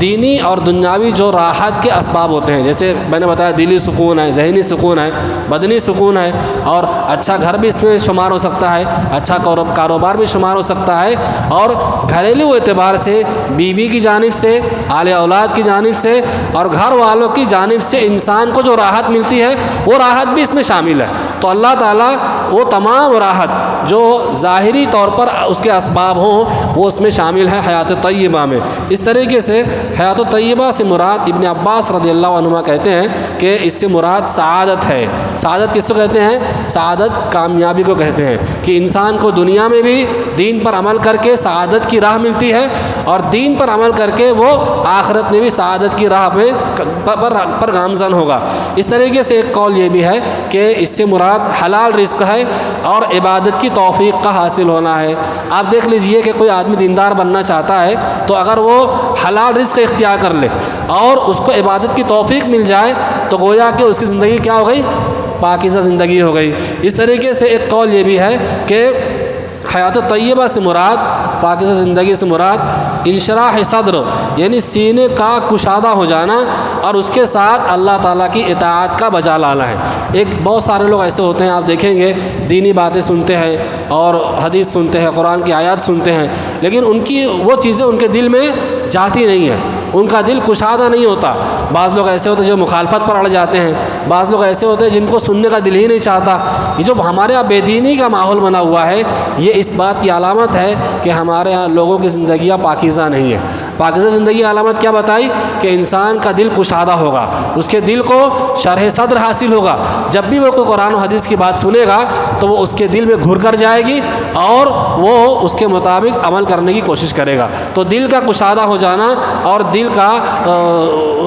دینی اور دنیاوی جو راحت کے اسباب ہوتے ہیں، جیسے میں نے بتایا دلی سکون ہے، ذہنی سکون ہے، بدنی سکون ہے، اور اچھا گھر بھی اس میں شمار ہو سکتا ہے، اچھا کاروبار بھی شمار ہو سکتا ہے، اور گھریلو اعتبار سے بیوی کی جانب سے، اہل اولاد کی جانب سے اور گھر والوں کی جانب سے انسان کو جو راحت ملتی ہے وہ راحت بھی اس میں شامل ہے۔ تو اللہ تعالیٰ وہ تمام راحت جو ظاہری طور پر اس کے اسباب ہوں وہ اس میں شامل ہے حیات طیبہ میں۔ اس طریقے سے حیات طیبہ سے مراد ابن عباس رضی اللہ عنہما کہتے ہیں کہ اس سے مراد سعادت ہے۔ سعادت کس کو کہتے ہیں؟ سعادت کامیابی کو کہتے ہیں، کہ انسان کو دنیا میں بھی دین پر عمل کر کے سعادت کی راہ ملتی ہے، اور دین پر عمل کر کے وہ آخرت میں بھی سعادت کی راہ پر گامزن ہوگا۔ اس طریقے سے ایک قول یہ بھی ہے کہ اس سے مراد حلال رزق ہے اور عبادت کی توفیق کا حاصل ہونا ہے۔ آپ دیکھ لیجئے کہ کوئی آدمی دیندار بننا چاہتا ہے تو اگر وہ حلال رزق اختیار کر لے اور اس کو عبادت کی توفیق مل جائے تو گویا کہ اس کی زندگی کیا ہو گئی؟ پاکیزہ زندگی ہو گئی۔ اس طریقے سے ایک قول یہ بھی ہے کہ حیات طیبہ سے مراد، پاکیزہ زندگی سے مراد انشراح صدر، یعنی سینے کا کشادہ ہو جانا اور اس کے ساتھ اللہ تعالیٰ کی اطاعت کا بجا لانا ہے۔ ایک بہت سارے لوگ ایسے ہوتے ہیں، آپ دیکھیں گے دینی باتیں سنتے ہیں اور حدیث سنتے ہیں، قرآن کی آیات سنتے ہیں، لیکن ان کی وہ چیزیں ان کے دل میں جاتی نہیں ہیں، ان کا دل کشادہ نہیں ہوتا۔ بعض لوگ ایسے ہوتے ہیں جو مخالفت پر اڑ جاتے ہیں، بعض لوگ ایسے ہوتے ہیں جن کو سننے کا دل ہی نہیں چاہتا۔ یہ جو ہمارے یہاں بے دینی کا ماحول بنا ہوا ہے، یہ اس بات کی علامت ہے کہ ہمارے یہاں لوگوں کی زندگیاں پاکیزہ نہیں ہیں۔ پاکیزہ زندگی کی علامت کیا بتائی؟ کہ انسان کا دل کشادہ ہوگا، اس کے دل کو شرح صدر حاصل ہوگا۔ جب بھی وہ کوئی قرآن و حدیث کی بات سنے گا تو وہ اس کے دل میں گھر کر جائے گی اور وہ اس کے مطابق عمل کرنے کی کوشش کرے گا۔ تو دل کا کشادہ ہو جانا اور دل کا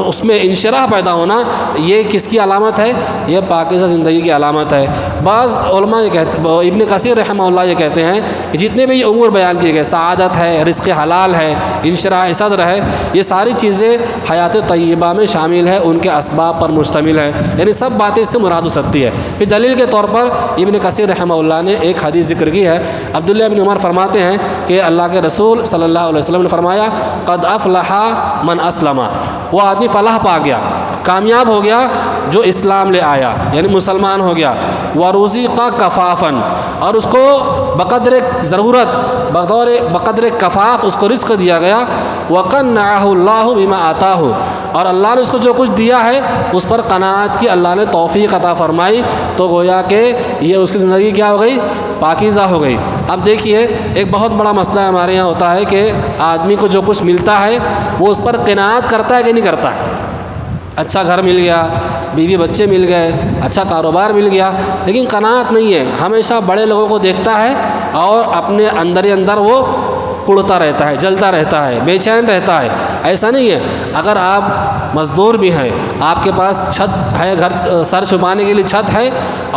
اس میں انشراح پیدا ہونا، یہ کس کی علامت ہے؟ یہ پاکیزہ زندگی کی علامت ہے۔ بعض علماء یہ کہتے ہیں، ابن کثیر رحمہ اللہ یہ کہتے ہیں کہ جتنے بھی یہ امور بیان کیے گئے، سعادت ہے، رزق حلال ہے، انشراح صدر ہے، یہ ساری چیزیں حیات طیبہ میں شامل ہے، ان کے اسباب پر مشتمل ہے، یعنی سب باتیں اس سے مراد ہو سکتی ہے۔ پھر دلیل کے طور پر ابن کثیر رحمہ اللہ نے ایک حدیث ذکر کی ہے۔ عبداللہ بن عمر فرماتے ہیں کہ اللہ کے رسول صلی اللہ علیہ وسلم نے فرمایا، قد افلح من اسلم، وہ آدمی فلاح پا گیا، کامیاب ہو گیا جو اسلام لے آیا، یعنی مسلمان ہو گیا، ورزق کفافاً، اور اس کو بقدر ضرورت، بقدر کفاف اس کو رزق دیا گیا، وقنعہ اللہ بما آتاہ، اور اللہ نے اس کو جو کچھ دیا ہے اس پر قناعت کی اللہ نے توفیق عطا فرمائی، تو گویا کہ یہ اس کی زندگی کیا ہو گئی؟ پاکیزہ ہو گئی۔ اب دیکھیے ایک بہت بڑا مسئلہ ہمارے یہاں ہوتا ہے کہ آدمی کو جو کچھ ملتا ہے وہ اس پر قناعت کرتا ہے کہ نہیں کرتا ہے؟ اچھا گھر مل گیا، بیوی بچے مل گئے، اچھا کاروبار مل گیا، لیکن قناعت نہیں ہے، ہمیشہ بڑے لوگوں کو دیکھتا ہے اور اپنے اندر ہی اندر وہ کڑتا رہتا ہے، جلتا رہتا ہے، بے چین رہتا ہے۔ ایسا نہیں ہے، اگر آپ مزدور بھی ہیں، آپ کے پاس چھت ہے، گھر سر چھپانے کے لیے چھت ہے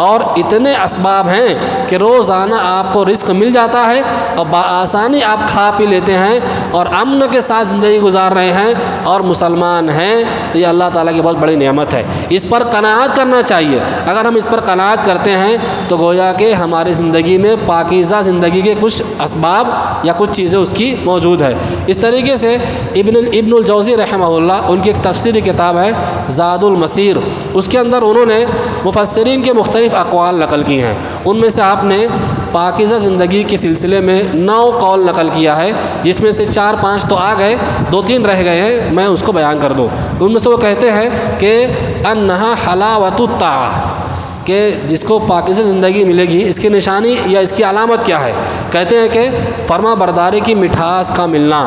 اور اتنے اسباب ہیں کہ روزانہ آپ کو رزق مل جاتا ہے اور بآسانی آپ کھا پی لیتے ہیں اور امن کے ساتھ زندگی گزار رہے ہیں اور مسلمان ہیں، تو یہ اللہ تعالیٰ کی بہت بڑی نعمت ہے، اس پر قناعت کرنا چاہیے۔ اگر ہم اس پر قناعت کرتے ہیں تو گویا کہ ہماری زندگی میں پاکیزہ زندگی کے کچھ اسباب یا کچھ چیزیں اس کی موجود ہے۔ اس طریقے سے ابن الجوزی رحمہ اللہ، ان کی ایک تفسیری کتاب ہے زاد المسیر، اس کے اندر انہوں نے مفسرین کے مختلف اقوال نقل کی ہیں۔ ان میں سے آپ نے پاکیزہ زندگی کے سلسلے میں 9 قول نقل کیا ہے، جس میں سے 4-5 تو آ گئے، 2-3 رہ گئے ہیں، میں اس کو بیان کر دوں۔ ان میں سے وہ کہتے ہیں کہ انہا حلاوت الطاعہ، کہ جس کو پاکیزہ زندگی ملے گی اس کی نشانی یا اس کی علامت کیا ہے؟ کہتے ہیں کہ فرما برداری کی مٹھاس کا ملنا،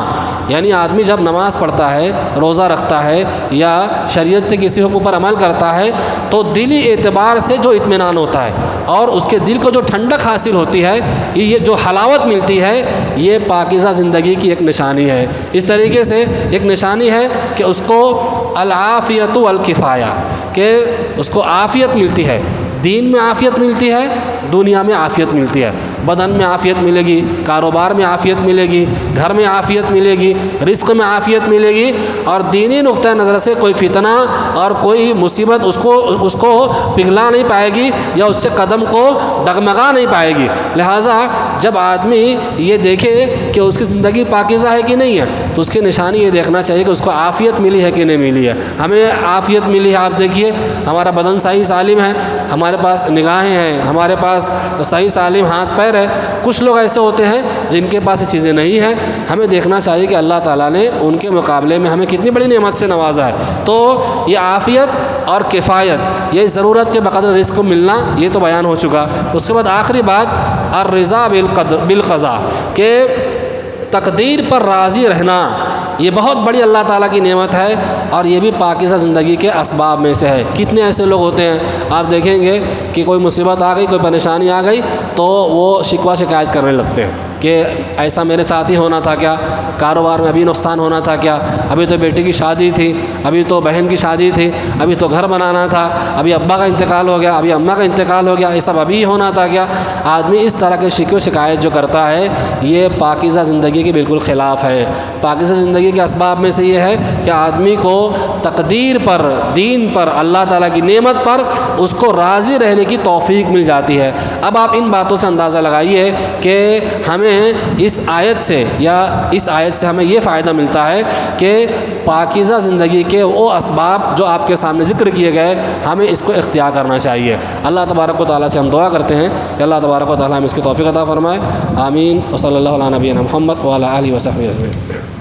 یعنی آدمی جب نماز پڑھتا ہے، روزہ رکھتا ہے یا شریعت کے کسی حکم پر عمل کرتا ہے تو دلی اعتبار سے جو اطمینان ہوتا ہے اور اس کے دل کو جو ٹھنڈک حاصل ہوتی ہے، یہ جو حلاوت ملتی ہے، یہ پاکیزہ زندگی کی ایک نشانی ہے۔ اس طریقے سے ایک نشانی ہے کہ اس کو العافیت والکفایہ، کہ اس کو عافیت ملتی ہے، دین میں عافیت ملتی ہے، دنیا میں عافیت ملتی ہے، بدن میں عافیت ملے گی، کاروبار میں عافیت ملے گی، گھر میں عافیت ملے گی، رزق میں عافیت ملے گی، اور دینی نقطہ نظر سے کوئی فتنہ اور کوئی مصیبت اس کو پگھلا نہیں پائے گی یا اس سے قدم کو ڈگمگا نہیں پائے گی۔ لہٰذا جب آدمی یہ دیکھے کہ اس کی زندگی پاکیزہ ہے کہ نہیں ہے تو اس کی نشانی یہ دیکھنا چاہیے کہ اس کو عافیت ملی ہے کہ نہیں ملی ہے۔ ہمیں عافیت ملی ہے، آپ دیکھیے ہمارا بدن صحیح سالم ہے، ہمارے پاس نگاہیں ہیں، ہمارے پاس صحیح سالم ہاتھ پیر ہے۔ کچھ لوگ ایسے ہوتے ہیں جن کے پاس یہ چیزیں نہیں ہیں، ہمیں دیکھنا چاہیے کہ اللہ تعالیٰ نے ان کے مقابلے میں ہمیں کتنی بڑی نعمت سے نوازا ہے۔ تو یہ عافیت اور کفایت، یہ ضرورت کے بقدر رزق کو ملنا، یہ تو بیان ہو چکا۔ اس کے بعد آخری بات الرضا بالقضاء، کہ تقدیر پر راضی رہنا، یہ بہت بڑی اللہ تعالیٰ کی نعمت ہے، اور یہ بھی پاکیزہ زندگی کے اسباب میں سے ہے۔ کتنے ایسے لوگ ہوتے ہیں آپ دیکھیں گے کہ کوئی مصیبت آ گئی، کوئی پریشانی آ گئی تو وہ شکوہ شکایت کرنے لگتے ہیں کہ ایسا میرے ساتھ ہی ہونا تھا کیا، کاروبار میں ابھی نقصان ہونا تھا کیا، ابھی تو بیٹی کی شادی تھی، ابھی تو بہن کی شادی تھی، ابھی تو گھر بنانا تھا، ابھی ابا کا انتقال ہو گیا، ابھی اماں کا انتقال ہو گیا، یہ سب ابھی ہونا تھا کیا۔ آدمی اس طرح کے شکوہ شکایت جو کرتا ہے یہ پاکیزہ زندگی کے بالکل خلاف ہے۔ پاکیزہ زندگی کے اسباب میں سے یہ ہے کہ آدمی کو تقدیر پر، دین پر، اللہ تعالیٰ کی نعمت پر اس کو راضی رہنے کی توفیق مل جاتی ہے۔ اب آپ ان باتوں سے اندازہ لگائیے کہ ہمیں اس آیت سے ہمیں یہ فائدہ ملتا ہے کہ پاکیزہ زندگی کے وہ اسباب جو آپ کے سامنے ذکر کیے گئے ہمیں اس کو اختیار کرنا چاہیے۔ اللہ تبارک و تعالیٰ سے ہم دعا کرتے ہیں کہ اللہ تبارک و تعالیٰ ہمیں اس کی توفیق عطا فرمائے۔ آمین۔ وصلی اللہ علیہ نبینا محمد وعلی آلہ وصحبہ اجمعین۔